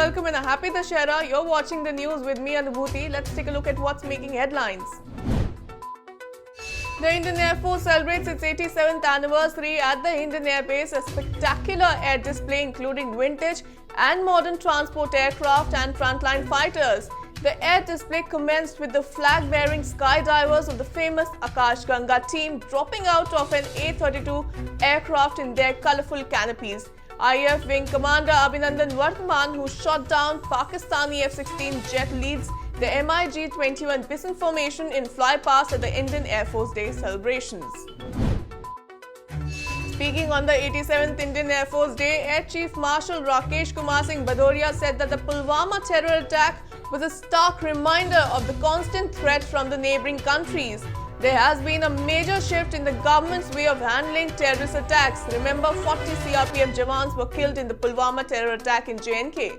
welcome and a happy Dussehra. You're watching the news with me, Anubhuti. Let's take a look at what's making headlines. The Indian Air Force celebrates its 87th anniversary at the Indian Air Base. A spectacular air display including vintage and modern transport aircraft and frontline fighters. The air display commenced with the flag-bearing skydivers of the famous Akash Ganga team dropping out of an A-32 aircraft in their colourful canopies. IAF Wing Commander Abhinandan Vardhaman, who shot down Pakistani F-16 jet, leads the MiG-21 Bison formation in flypast at the Indian Air Force Day celebrations. Speaking on the 87th Indian Air Force Day, Air Chief Marshal Rakesh Kumar Singh Bhadoria said that the Pulwama terror attack was a stark reminder of the constant threat from the neighbouring countries. There has been a major shift in the government's way of handling terrorist attacks. Remember, 40 CRPF Jawans were killed in the Pulwama terror attack in J&K.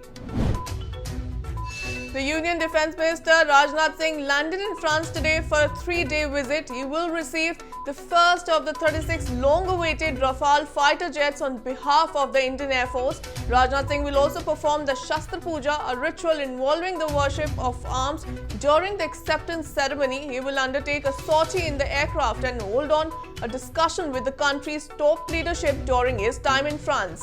The Union Defence Minister Rajnath Singh landed in France today for a 3-day visit. He will receive the first of the 36 long-awaited Rafale fighter jets on behalf of the Indian Air Force. Rajnath Singh will also perform the Shastra Puja, a ritual involving the worship of arms. During the acceptance ceremony, he will undertake a sortie in the aircraft and hold on a discussion with the country's top leadership during his time in France.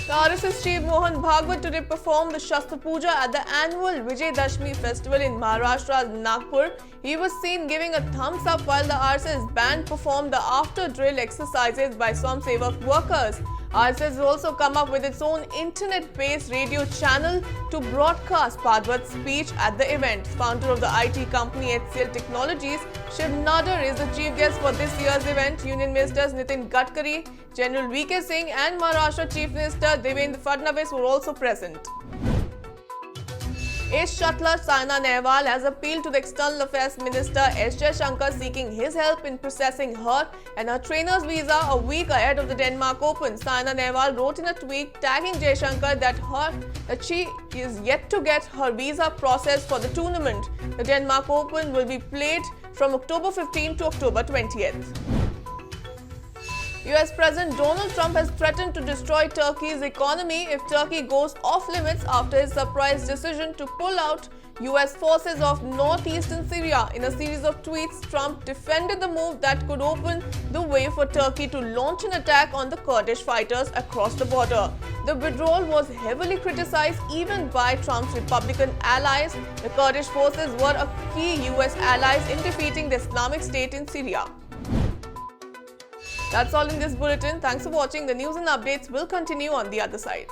The RSS chief Mohan Bhagwat today performed the Shastra Puja at the annual Vijay Dashmi festival in Maharashtra's Nagpur. He was seen giving a thumbs up while the RSS band performed the after-drill exercises by Swamsevak workers. RSS has also come up with its own internet-based radio channel to broadcast Bhagwat's speech at the event. Founder of the IT company HCL Technologies, Shiv Nadar, is the chief guest for this year's event. Union Ministers Nitin Gadkari, General V.K. Singh and Maharashtra Chief Minister Devendra Fadnavis were also present. Ace shuttler Saina Nehwal has appealed to the External Affairs Minister S. Jaishankar seeking his help in processing her and her trainer's visa a week ahead of the Denmark Open. Saina Nehwal wrote in a tweet tagging Jaishankar that she is yet to get her visa processed for the tournament. The Denmark Open will be played from October 15 to October 20th. US President Donald Trump has threatened to destroy Turkey's economy if Turkey goes off limits after his surprise decision to pull out US forces of northeastern Syria. In a series of tweets, Trump defended the move that could open the way for Turkey to launch an attack on the Kurdish fighters across the border. The withdrawal was heavily criticized even by Trump's Republican allies. The Kurdish forces were a key US allies in defeating the Islamic State in Syria. That's all in this bulletin. Thanks for watching. The news and updates will continue on the other side.